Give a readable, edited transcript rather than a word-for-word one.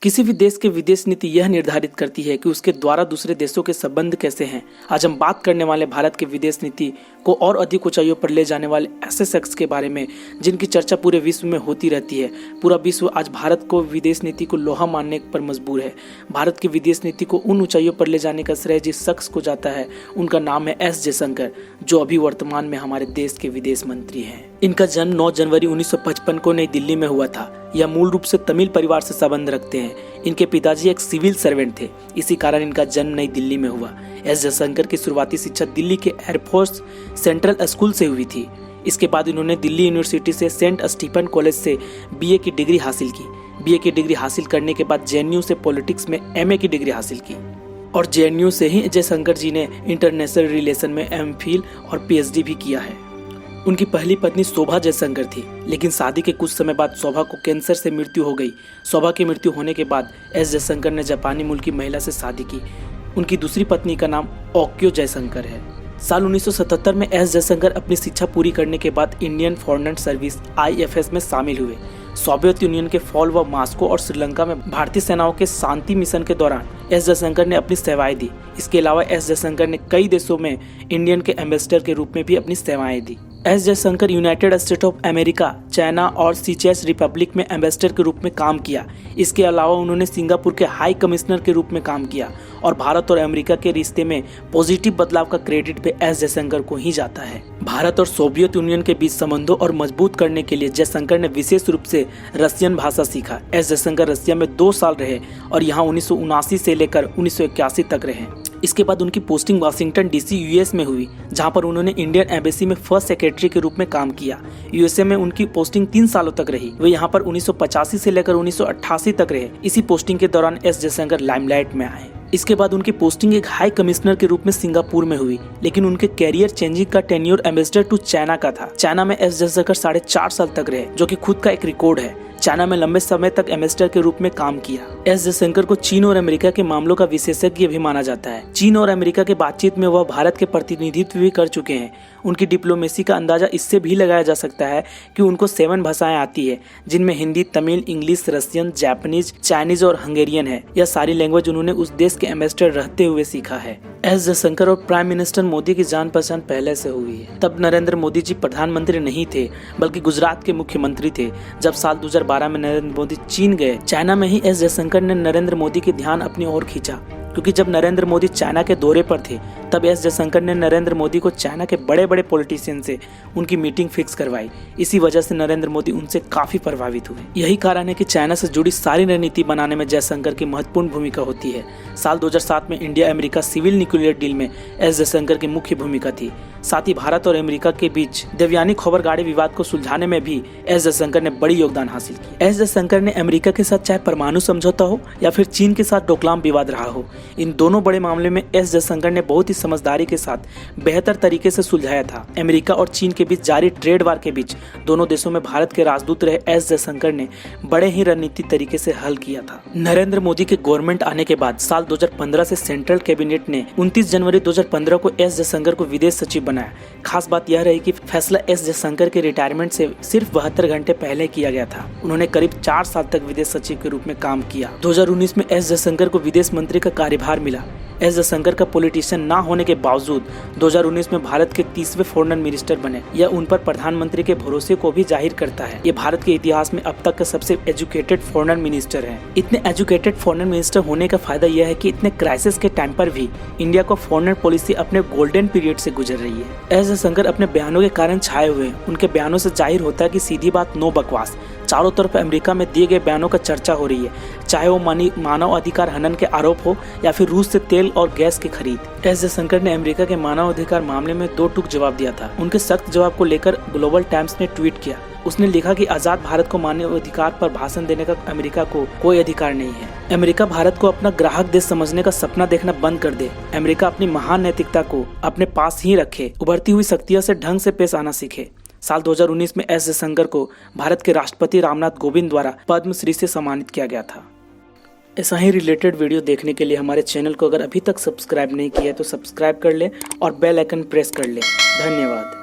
किसी भी देश की विदेश नीति यह निर्धारित करती है कि उसके द्वारा दूसरे देशों के संबंध कैसे हैं। आज हम बात करने वाले भारत की विदेश नीति को और अधिक ऊंचाइयों पर ले जाने वाले ऐसे शख्स के बारे में जिनकी चर्चा पूरे विश्व में होती रहती है। पूरा विश्व आज भारत को विदेश नीति को लोहा मानने पर मजबूर है। भारत की विदेश नीति को उन ऊंचाइयों पर ले जाने का श्रेय जिस शख्स को जाता है उनका नाम है एस जयशंकर, जो अभी वर्तमान में हमारे देश के विदेश मंत्री हैं। इनका जन्म 9 जनवरी 1955 को नई दिल्ली में हुआ था। यह मूल रूप से तमिल परिवार से संबंध रखते हैं। इनके पिताजी एक सिविल सर्वेंट थे, इसी कारण इनका जन्म नई दिल्ली में हुआ। एस जयशंकर की शुरुआती शिक्षा दिल्ली के एयरफोर्स सेंट्रल स्कूल से हुई थी। इसके बाद इन्होंने दिल्ली यूनिवर्सिटी से सेंट स्टीफन कॉलेज से बीए की डिग्री हासिल की। बीए की डिग्री हासिल करने के बाद जेएनयू से पॉलिटिक्स में एमए की डिग्री हासिल की और जेएनयू से ही जयशंकर जी ने इंटरनेशनल रिलेशन में एमफिल और पीएचडी भी किया है। उनकी पहली पत्नी शोभा जयशंकर थी, लेकिन शादी के कुछ समय बाद शोभा को कैंसर से मृत्यु हो गई। शोभा की मृत्यु होने के बाद एस जयशंकर ने जापानी मूल की महिला से शादी की। उनकी दूसरी पत्नी का नाम ओक्यो जयशंकर है। साल 1977 में एस जयशंकर अपनी शिक्षा पूरी करने के बाद इंडियन फॉरेन सर्विस IFS में शामिल हुए। सोवियत यूनियन के फॉल व मॉस्को और श्रीलंका में भारतीय सेनाओं के शांति मिशन के दौरान एस जयशंकर ने अपनी सेवाएं दी। इसके अलावा एस जयशंकर ने कई देशों में इंडियन के एम्बेसडर के रूप में भी अपनी सेवाएं दी। S Jaishankar United State of America, China और सीचेल्स रिपब्लिक में एम्बेसडर के रूप में काम किया। इसके अलावा उन्होंने सिंगापुर के हाई कमिश्नर के रूप में काम किया और भारत और अमेरिका के रिश्ते में पॉजिटिव बदलाव का क्रेडिट भी एस जयशंकर को ही जाता है। भारत और सोवियत यूनियन के बीच संबंधों और मजबूत करने के लिए जयशंकर ने विशेष रूप से रशियन भाषा सीखा। एस जयशंकर रशिया में 2 साल रहे और यहाँ 1979 से लेकर 1981 तक रहे। इसके बाद उनकी पोस्टिंग वाशिंगटन DC US में हुई, जहां पर उन्होंने इंडियन एम्बेसी में फर्स्ट सेक्रेटरी के रूप में काम किया। USA में उनकी पोस्टिंग 3 सालों तक रही। वे यहां पर 1985 से लेकर 1988 तक रहे। इसी पोस्टिंग के दौरान एस जयशंकर लाइमलाइट में आए। इसके बाद उनकी पोस्टिंग एक हाई कमिश्नर के रूप में सिंगापुर में हुई, लेकिन उनके कैरियर चेंजिंग का टेन्योर एम्बेसडर टू चाइना का था। चाइना में एस जयशंकर 4.5 साल तक रहे, जो कि खुद का एक रिकॉर्ड है। चाइना में लंबे समय तक एम्बेसडर के रूप में काम किया। एस जयशंकर को चीन और अमेरिका के मामलों का विशेषज्ञ भी माना जाता है। चीन और अमेरिका के बातचीत में वह भारत के प्रतिनिधित्व भी कर चुके हैं। उनकी डिप्लोमेसी का अंदाजा इससे भी लगाया जा सकता है कि उनको 7 भाषाएं आती है, जिनमें Hindi, Tamil, English, Russian, Japanese, Chinese और हंगेरियन है। यह सारी लैंग्वेज उन्होंने उस देश के एम्बेसडर रहते हुए सीखा है। एस जयशंकर और प्राइम मिनिस्टर मोदी की जान पहचान पहले से हुई है। तब नरेंद्र मोदी जी प्रधानमंत्री नहीं थे, बल्कि गुजरात के मुख्यमंत्री थे। जब साल 2012 में नरेंद्र मोदी चीन गए, चाइना में ही एस जयशंकर ने नरेंद्र मोदी के ध्यान अपनी ओर खींचा, क्योंकि जब नरेंद्र मोदी चाइना के दौरे पर थे तब एस जयशंकर ने नरेंद्र मोदी को चाइना के बड़े बड़े पॉलिटिशियन से उनकी मीटिंग फिक्स करवाई। इसी वजह से नरेंद्र मोदी उनसे काफी प्रभावित हुए। यही कारण है कि चाइना से जुड़ी सारी रणनीति बनाने में जयशंकर की महत्वपूर्ण भूमिका होती है। साल 2007 में India America civil nuclear deal में एस जयशंकर की मुख्य भूमिका थी। साथ ही भारत और अमेरिका के बीच देवयानी खोबरगाड़े विवाद को सुलझाने में भी एस जयशंकर ने बड़ी योगदान हासिल किया। एस जयशंकर ने अमेरिका के साथ चाहे परमाणु समझौता हो या फिर चीन के साथ डोकलाम विवाद रहा हो, इन दोनों बड़े मामले में एस जयशंकर ने बहुत ही समझदारी के साथ बेहतर तरीके से सुलझाया था। अमेरिका और चीन के बीच जारी ट्रेड वार के बीच दोनों देशों में भारत के राजदूत रहे एस जयशंकर ने बड़े ही रणनीतिक तरीके से हल किया था। नरेंद्र मोदी के गवर्नमेंट आने के बाद साल 2015 से सेंट्रल कैबिनेट ने 29 जनवरी 2015 को एस जयशंकर को विदेश सचिव बनाया। खास बात यह रही कि फैसला एस जयशंकर के रिटायरमेंट से सिर्फ 72 घंटे पहले किया गया था। उन्होंने करीब 4 साल तक विदेश सचिव के रूप में काम किया। 2019 में एस जयशंकर को विदेश मंत्री का कार्यभार मिला। एस जयशंकर का पॉलिटिशियन ना होने के बावजूद 2019 में भारत के 30वें फॉरेन मिनिस्टर बने। यह उन पर प्रधानमंत्री के भरोसे को भी जाहिर करता है। ये भारत के इतिहास में अब तक का सबसे एजुकेटेड फॉरेन मिनिस्टर हैं। इतने एजुकेटेड फॉरेन मिनिस्टर होने का फायदा यह है कि इतने क्राइसिस के टाइम पर भी इंडिया को फॉरेन पॉलिसी अपने गोल्डन पीरियड से गुजर रही है। एस जयशंकर अपने बयानों के कारण छाए हुए हैं। उनके बयानों से जाहिर होता है कि सीधी बात, नो बकवास। चारों तरफ अमेरिका में दिए गए बयानों का चर्चा हो रही है, चाहे वो मानव अधिकार हनन के आरोप हो या फिर रूस से तेल और गैस की खरीद। एस जयशंकर ने अमेरिका के मानव अधिकार मामले में 2 टूक जवाब दिया था। उनके सख्त जवाब को लेकर ग्लोबल टाइम्स ने ट्वीट किया। उसने लिखा कि आजाद भारत को मानव अधिकार पर भाषण देने का अमेरिका को कोई अधिकार नहीं है। अमेरिका भारत को अपना ग्राहक देश समझने का सपना देखना बंद कर दे। अमेरिका अपनी महान नैतिकता को अपने पास ही रखे, उभरती हुई शक्तियों से ढंग से पेश आना सीखे। साल 2019 में एस जयशंकर को भारत के राष्ट्रपति रामनाथ कोविंद द्वारा पद्मश्री से सम्मानित किया गया था। ऐसा ही रिलेटेड वीडियो देखने के लिए हमारे चैनल को अगर अभी तक सब्सक्राइब नहीं किया है तो सब्सक्राइब कर ले और बेल आइकन प्रेस कर ले। धन्यवाद।